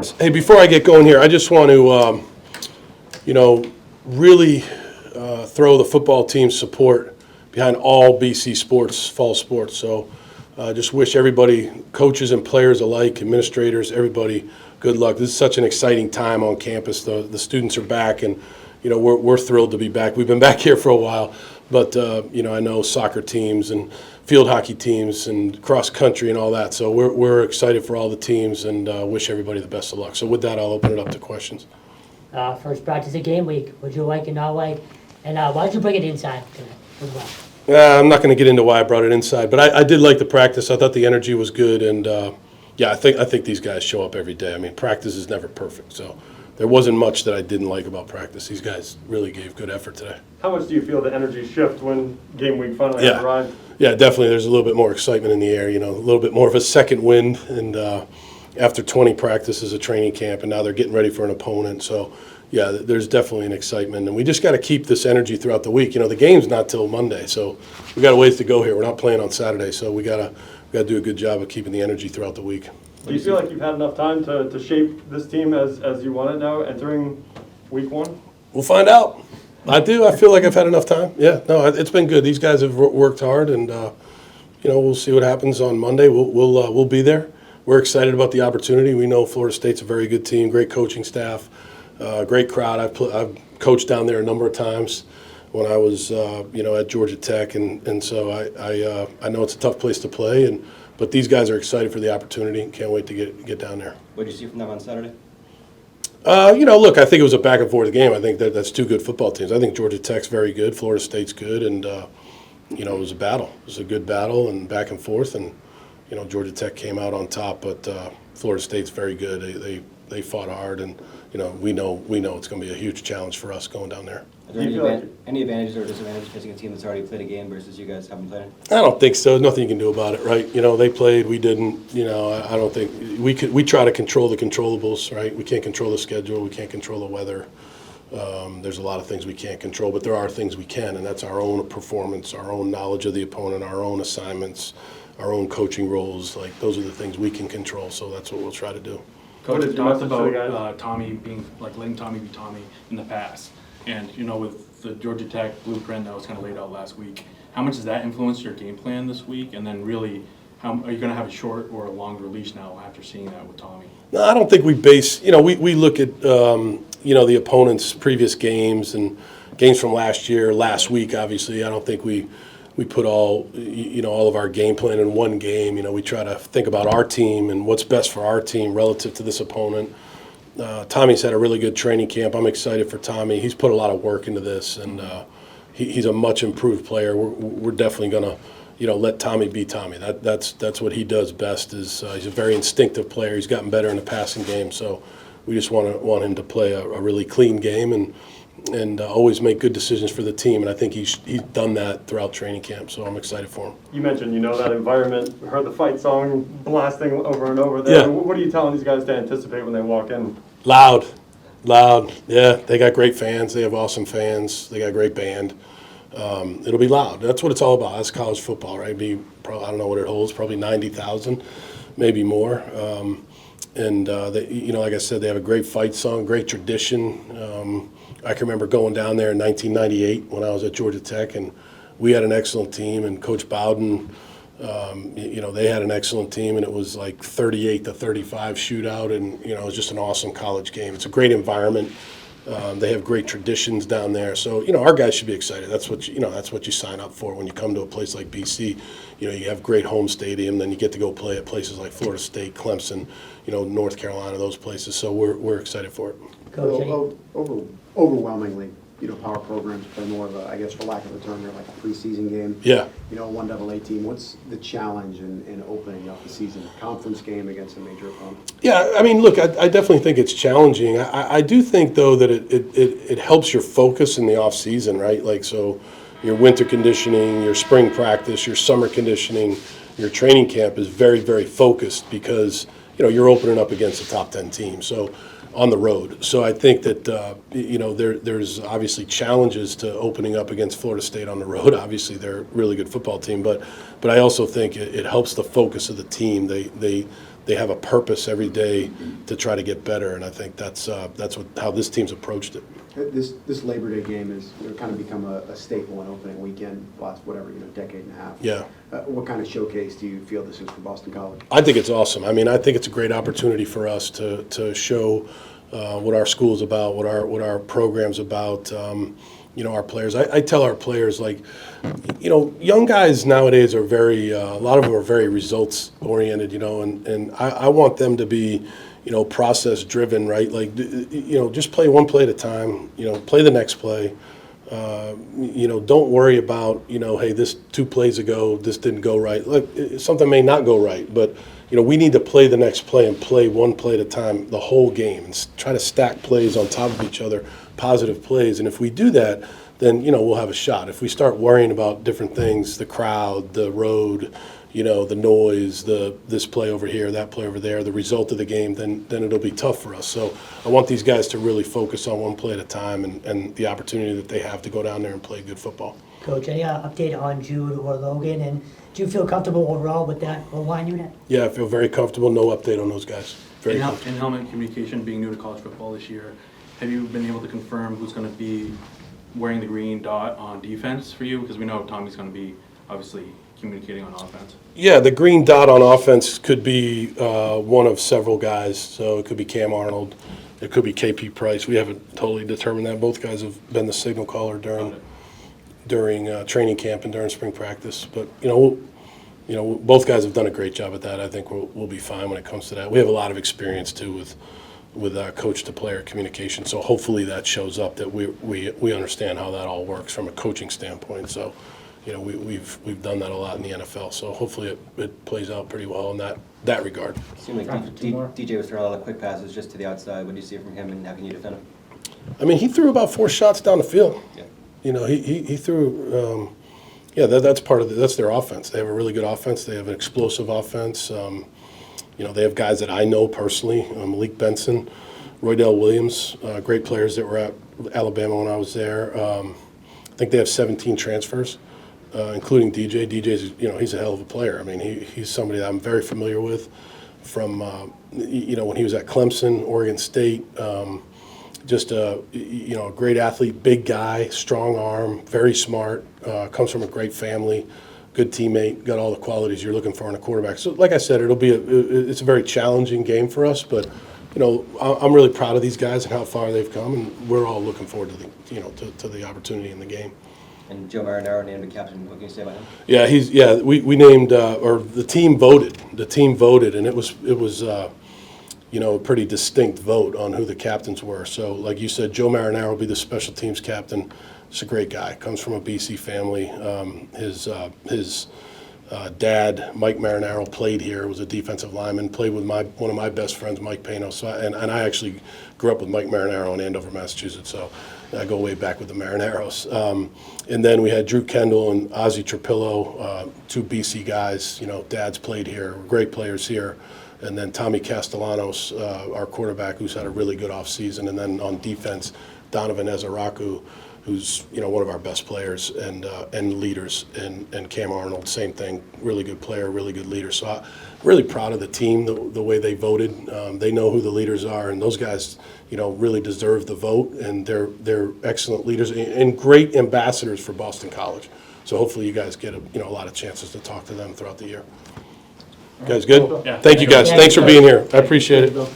forward. Hey, before I get going here, I just want to, really throw the football team's support behind all BC sports, fall sports. So just wish everybody, coaches and players alike, administrators, everybody, good luck. This is such an exciting time on campus. The students are back, and, we're thrilled to be back. We've been back here for a while, but, I know soccer teams and field hockey teams and cross country and all that. So we're excited for all the teams and wish everybody the best of luck. So with that, I'll open it up to questions. First practice of game week. Would you like and not like? And why did you bring it inside tonight as well? I'm not going to get into why I brought it inside, but I did like the practice. I thought the energy was good, and I think these guys show up every day. I mean, practice is never perfect, so there wasn't much that I didn't like about practice. These guys really gave good effort today. How much do you feel the energy shift when game week finally arrived? Yeah, definitely. There's a little bit more excitement in the air. A little bit more of a second wind, and after 20 practices of training camp, and now they're getting ready for an opponent. So, yeah, there's definitely an excitement, and we just got to keep this energy throughout the week. The game's not till Monday, so we got a ways to go here. We're not playing on Saturday, so we got to do a good job of keeping the energy throughout the week. Do you feel like you've had enough time to shape this team as you want it now entering week one? We'll find out. I do. I feel like I've had enough time. Yeah, no, it's been good. These guys have worked hard, and we'll see what happens on Monday. We'll be there. We're excited about the opportunity. We know Florida State's a very good team, great coaching staff, great crowd. I've coached down there a number of times when I was at Georgia Tech, and so I know it's a tough place to play, but these guys are excited for the opportunity. Can't wait to get down there. What did you see from them on Saturday? Look, I think it was a back and forth game. I think that's two good football teams. I think Georgia Tech's very good, Florida State's good, and it was a battle. It was a good battle and back and forth, and Georgia Tech came out on top, but Florida State's very good. They fought hard, and we know it's going to be a huge challenge for us going down there. Are there any advantages or disadvantages facing a team that's already played a game versus you guys haven't played it? I don't think so. There's nothing you can do about it, right? They played, we didn't. I don't think we try to control the controllables, right? We can't control the schedule, we can't control the weather. There's a lot of things we can't control, but there are things we can, and that's our own performance, our own knowledge of the opponent, our own assignments, our own coaching roles. Like, those are the things we can control, so that's what we'll try to do. Coach, you talked about Tommy being, letting Tommy be Tommy in the past. And, with the Georgia Tech blueprint that was kind of laid out last week, how much does that influence your game plan this week? And then really, are you going to have a short or a long release now after seeing that with Tommy? No, I don't think we base, we look at, the opponent's previous games and games from last year, last week, obviously. I don't think we put all of our game plan in one game. We try to think about our team and what's best for our team relative to this opponent. Tommy's had a really good training camp. I'm excited for Tommy. He's put a lot of work into this, and he's a much improved player. We're definitely going to, let Tommy be Tommy. That's what he does best. He's a very instinctive player. He's gotten better in the passing game, so we just want him to play a really clean game and always make good decisions for the team. And I think he's done that throughout training camp, so I'm excited for him. You mentioned, that environment. We heard the fight song blasting over and over there. Yeah. What are you telling these guys to anticipate when they walk in? Loud. Yeah, they got great fans. They have awesome fans. They got a great band. It'll be loud. That's what it's all about. That's college football, right? I don't know what it holds, probably 90,000, maybe more. Like I said, they have a great fight song, great tradition. I can remember going down there in 1998 when I was at Georgia Tech, and we had an excellent team, and Coach Bowden, they had an excellent team, and it was like 38-35 shootout, and it was just an awesome college game. It's a great environment. They have great traditions down there, so our guys should be excited. That's what you sign up for when you come to a place like BC. You have great home stadium, then you get to go play at places like Florida State, Clemson, North Carolina, those places. So we're excited for it. Coach, overwhelmingly, power programs play more of a, I guess for lack of a term, like a preseason game. Yeah. A 1AA team. What's the challenge in opening up the season? Conference game against a major opponent? Yeah, I mean, look, I definitely think it's challenging. I do think, though, that it helps your focus in the off season, right? Like, so your winter conditioning, your spring practice, your summer conditioning, your training camp is very, very focused because, you're opening up against a top 10 team. So on the road. So I think that, there's obviously challenges to opening up against Florida State on the road. Obviously, they're a really good football team, but I also think it helps the focus of the team. They they have a purpose every day to try to get better, and I think that's how this team's approached it. This Labor Day game has kind of become a staple in opening weekend, last decade and a half. Yeah. What kind of showcase do you feel this is for Boston College? I think it's awesome. I mean, I think it's a great opportunity for us to show what our school's about, what our program's about. Our players. I tell our players, like, young guys nowadays are a lot of them are very results oriented, and I want them to be, process driven, right? Like, just play one play at a time, play the next play. Don't worry about, hey, this 2 plays ago, this didn't go right. Look, something may not go right, but, we need to play the next play and play one play at a time the whole game and try to stack plays on top of each other, positive plays. And if we do that, then, we'll have a shot. If we start worrying about different things, the crowd, the road, the noise, this play over here, that play over there, the result of the game, then it'll be tough for us. So I want these guys to really focus on one play at a time and the opportunity that they have to go down there and play good football. Coach, any update on Jude or Logan? And do you feel comfortable overall with that O-line unit? Yeah, I feel very comfortable. No update on those guys. Very comfortable. In helmet communication, being new to college football this year, have you been able to confirm who's going to be wearing the green dot on defense for you? Because we know Tommy's going to be obviously communicating on offense. Yeah, the green dot on offense could be one of several guys. So it could be Cam Arnold. It could be KP Price. We haven't totally determined that. Both guys have been the signal caller during training camp and during spring practice. But, both guys have done a great job at that. I think we'll be fine when it comes to that. We have a lot of experience, too, with coach-to-player communication. So hopefully that shows up, that we understand how that all works from a coaching standpoint. So, we've done that a lot in the NFL. So hopefully it plays out pretty well in that regard. It seemed like DJ was throwing a lot of quick passes just to the outside. What do you see from him, and how can you defend him? I mean, he threw about 4 shots down the field. Yeah. He threw. That's part of that's their offense. They have a really good offense. They have an explosive offense. They have guys that I know personally, Malik Benson, Roydell Williams, great players that were at Alabama when I was there. I think they have 17 transfers, including DJ. DJ's, he's a hell of a player. I mean, he's somebody that I'm very familiar with from, when he was at Clemson, Oregon State. Just a great athlete, big guy, strong arm, very smart, comes from a great family, good teammate, got all the qualities you're looking for in a quarterback. So, like I said, it's a very challenging game for us, but I'm really proud of these guys and how far they've come, and we're all looking forward to to the opportunity in the game. And Joe Marinaro named a captain. What can you say about him? Yeah, we named or the team voted. The team voted, and it was. A pretty distinct vote on who the captains were. So, like you said, Joe Marinaro will be the special teams captain. He's a great guy. Comes from a BC family. His dad, Mike Marinaro, played here. Was a defensive lineman. Played with one of my best friends, Mike Pano. So, and I actually grew up with Mike Marinaro in Andover, Massachusetts. So, I go way back with the Marinaros. And then we had Drew Kendall and Ozzie Trapillo, 2 BC guys. Dads played here. Great players here. And then Tommy Castellanos, our quarterback, who's had a really good offseason. And then on defense, Donovan Ezaraku, who's one of our best players and leaders. And Cam Arnold, same thing, really good player, really good leader. So I'm really proud of the team, the way they voted. They know who the leaders are, and those guys, really deserve the vote. And they're excellent leaders and great ambassadors for Boston College. So hopefully you guys get a lot of chances to talk to them throughout the year. You guys good? Yeah. Thank you guys. Thanks for being here. I appreciate it.